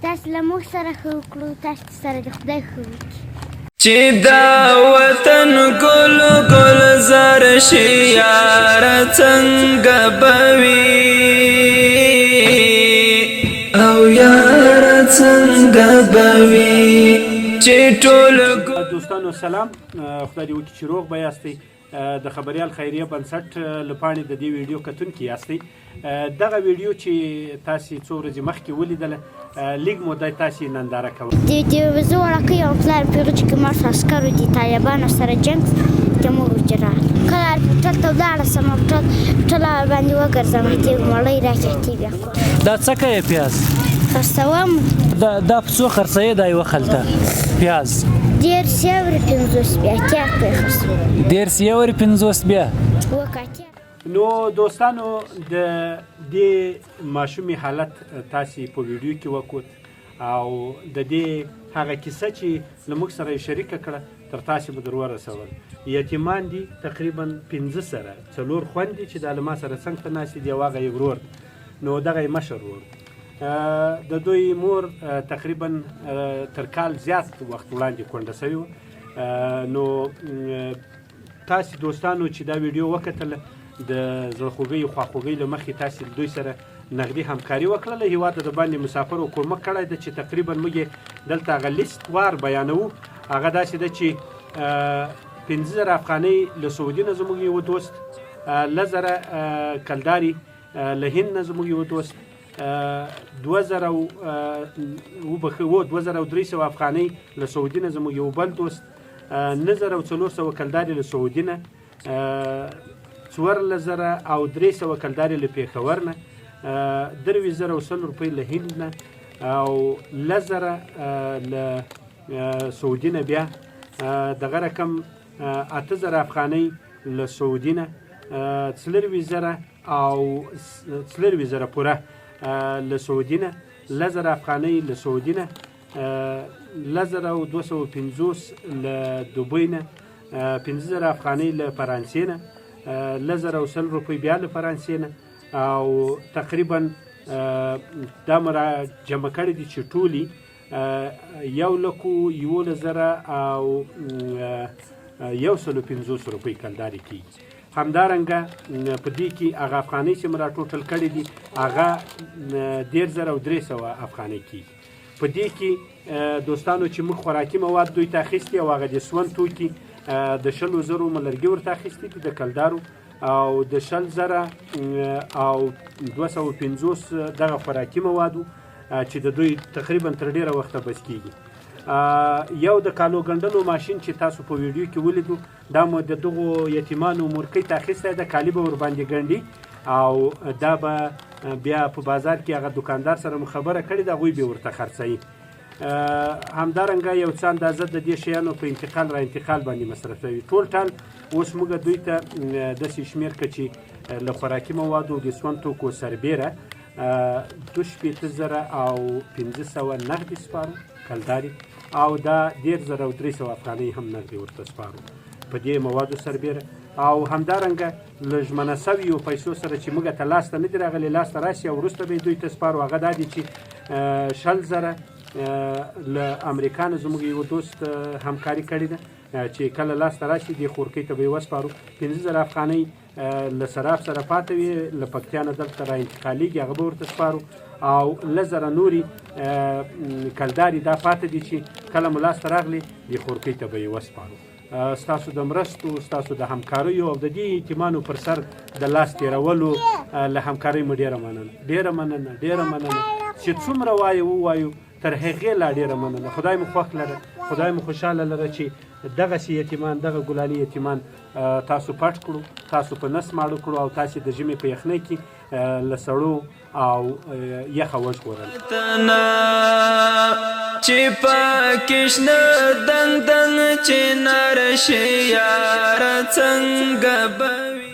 تاسو له موږ سره ښه وکړو، تاسو سره د خدای ښه وکړي. چې دا وطن ګل ګل زر شي یاره څنګه به وي او یاره څنګه به وي چې ټول دوستانو سلام، خدای دې وکړي چې روغ به یاستئ. د خبریال خیریه بنسټ له پاڼې د دې ویډیو کتونکي یاستئ. دغه ویډیو چې تاسې څو ورځې مخکې ولیدله لږ موده یې تاسې ننداره کوله. د زه وړکۍ او پلار پیغه چې کوم عسکرو دي طالبانو سره جنګ زموږ وجرال کله هوټل ته ولاړه سم هوټل باندې وګرځم چې مړۍ راکېږي بیا کور دا څه کوې پیاز خرڅوم. دا په څو خرڅوې دا یوه خلطه پیاز 150 بیا اتیا پرې خرڅوم 150 بیا وکاتیا. نو دوستانو د دې ماشومې حالت تاسې په ویډیو کې وکوت او د دې هغه کیسه چې له موږ سره یې شریکه کړه تر تاسې به در ورسول. یتیمان دي تقریبا 15 سره 4 خویندې چې دا له ما سره څنګ ته ناستې دي او هغه یې ورور نو دغه یې مشر ورور. د دوی مور تقریبا تر کال زیات وخت وړاندې کونډه شوې وه. نو تاسې دوستانو چې دا ویډیو وکتله د زړخوږۍ خواخوږۍ له مخې تاسې دوی سره نغدي همکاري وکړله. هېواد د باندې مسافر او کومک کړی ده چې تقریبا موږ یې دلته هغه لیست وار بیانوو. هغه داسې ده چې 15,000 افغانۍ له سعودي نه زموږ یو دوست، 10,000 کلداري له هند نه زموږ یو دوست، 2,300 افغانۍ له سعودي نه زموږ یو بل دوست، 9,400 کلداري له سعودي نه، 4,300 کلداري له پېښور نه، 3,100 روپۍ له هند نه او 10,000 له سعودي نه، بیا دغه رقم 8,000 افغانۍ له سعودي نه، 4,000 او 4,000 پوره له سعودي نه، 10,000 افغانۍ له سعودي نه، 10,250 له دوبۍ نه، 5,000 افغانۍ له فرانسې نه، 10,100 روپۍ بیا له فرانسې نه او تقریبا دا مو جمع کړي دي چې ټولې 1,11,000 او 150 روپۍ کلداري کېږي. همدارنګه په دې کې هغه افغانۍ چې مو راټوټل کړي دي هغه 1,300 افغانۍ کېږي. په دې کې دوستانو چې موږ خوراکي مواد دوی ته اخیستي او هغه د سون توکي د 100,000 مو لرګي ورته اخیستي دي د کلدارو او د 100,000 او 250 دغه خوراکي موادو چې د دوی تقریبا تر ډیره وخته بس کېږي. یو د کالو ګنډلو ماشین چې تاسو په ویډیو کې ولیدو دا مو د دغو یتیمانو مورکۍ ته اخیستی ده، کالي به ورباندې ګنډي او دا به بیا په بازار کې هغه دکاندار سره مو خبره کړې ده هغوی به ورته خرڅوي. همدارنګه یو څه اندازه د دې شیانو په انتقال را انتقال باندې مصرفوي. ټول ټال اوس موږ دوی ته داسې شمېر که چې له خوراکي موادو د سون توکو سربیره 2,000 او 500 نغدي سپارو کلداري او دا 1,300 افغانۍ هم نغدي ورته سپارو په دې موادو سربیره. او همدارنګه له ژمنه شویو پیسو سره چې موږ ته لاسته نه دي راغلي لاسته راشي او وروسته به یې دوی ته سپارو هغه دا دي چې 60,000 له امریکا نه زموږ یو دوست همکاري کړې ده چې کله لاسته راشي دې خورکۍ ته به یې وسپارو. 5,000 افغانۍ له سراب سره پاتې وي له پکتیا نه دلته را انتقالېږي هغه به ورته سپارو او 10,000 نورې کلداري دا پاتې دي چې کله مو لاسته راغلي دې خورکۍ ته به یې وسپارو. ستاسو د مرستو ستاسو د همکاریو او د دې یتیمانو پر سر د لاس تېرولو له همکارۍ مو ډېره مننه ډېره مننه چې څومره ووایو تر هغې لا ډېره مننه. خدای مو خوښ لره، خدای مو خوشحاله لره چې دغسې یتیمان دغه ګلالي یتیمان تاسو پټ کړو، تاسو په نس ماړه کړو او تاسې د ژمي په یخنۍ کې له سړو او یخه وژغورل. چې پکې شنه دنګ دنګ چې نر شي یاره څنګه به وي.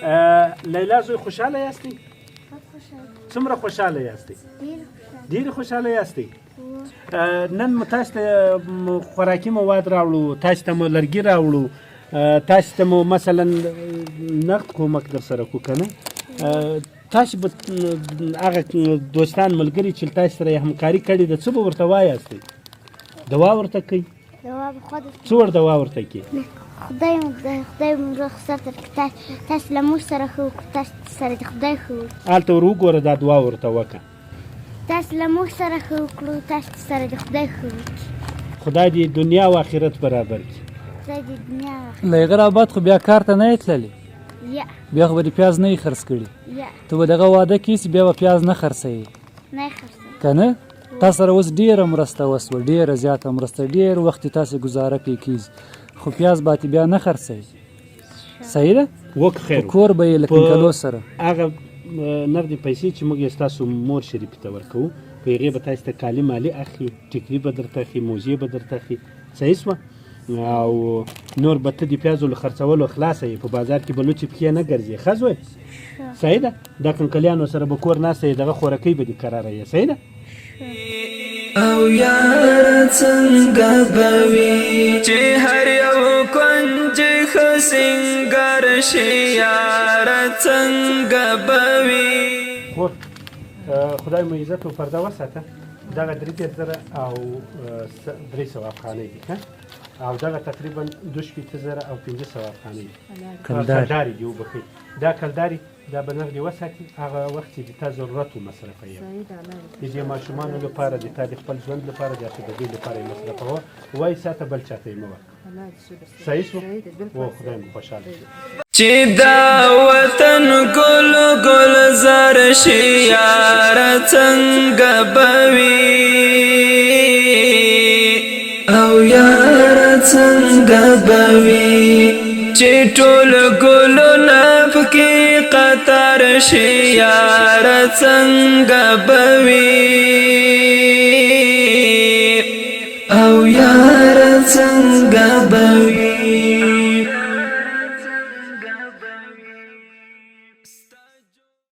لیلا زوی خوشحاله یاستئ؟ څومره خوشحاله یاستئ؟ ډېرې خوشحاله یاستئ؟ نن مو تاسو ته خوراکي مواد راوړو، تاسو ته مو لرګي راوړو، تاسو ته مو مثلا نقد کومک در سره کو که نه تاسو به هغه دوستان ملګري چې تاسو سره یې همکاري کړې ده څه به ورته وایاستئ؟ دوا ورته کوي؟ دوا به خود څه ور دوا ورته کوي؟ خدای مو روغ ساتر که تاسو له موږ سره ښه وکړو، تاسو سره د خدای ښه وکړو. هلته ور وګوره دا دوا ورته وکړه. تاسو له موږ سره ښه وکړو، تاسو سره د خدای ښه وکړي. خدای دې دنیا او آخرت برابر کړي. خدای دې دنیا له هغه را بعد خو بیا کار ته نه یې تللې؟ یا بیا خو به دې پیاز نه یې خرڅ کړي. یا ته به دغه واده کیسې بیا به پیاز نه خرڅوي نه یې خرڅوي که نه؟ تا سره اوس ډېره مرسته وسوه، ډېره زیاته مرسته، ډېر وخت یې تاسې ګزاره پې کیږي، خو پیاز به بیا نه خرڅوي. صحیح ده؟ وک خیر په کور به یې له کنکلو سره هغه نغدې پیسې چې موږ یې ستاسو مور شریفې ته ورکوو په هغې به تاسو ته کالي مالي اخلي، ټیکري به درته اخلي، موزې به درته اخلي. صحیح شوه؟ او نور به ته د پیازو له خرڅولو خلاصه یې، په بازار کې به لوچې پښې نه ګرځې. ښه زوی؟ صحیح ده؟ دا کنکلیانو سره به کور ناسته یې دغه خورکۍ به دې کراره یې. صحیح ده؟ او یار څنګه به وي چې هر یو کونج ښه سینګار شي، یار څنګه به وي. خور خدای مو عزت و پرده وساته. دغه 3,000 او 300 افغانۍ دي او دغه تقریبا 2,000 او 500 افغانۍ کلداري دي. وبخښئ دا کلداري دا به نغدې وساتي، هغه وخت چې د تا ضرورت ومصرفوي، د دې ماشومانو لپاره، د تا د خپل ژوند لپاره، د عقیدګۍ لپاره یې مصرفوه. وایي ساته بل چاته یې مه ورکړه. صحیح شو؟ او خدای مو خوشحاله شي. چې دا وطن ګل ګل زار شي، یار څنګه به وي او یار څنګه به وي چې ټول ګلونه پکې قطار شي، یار څنګه به وي او یار څنګه به وي.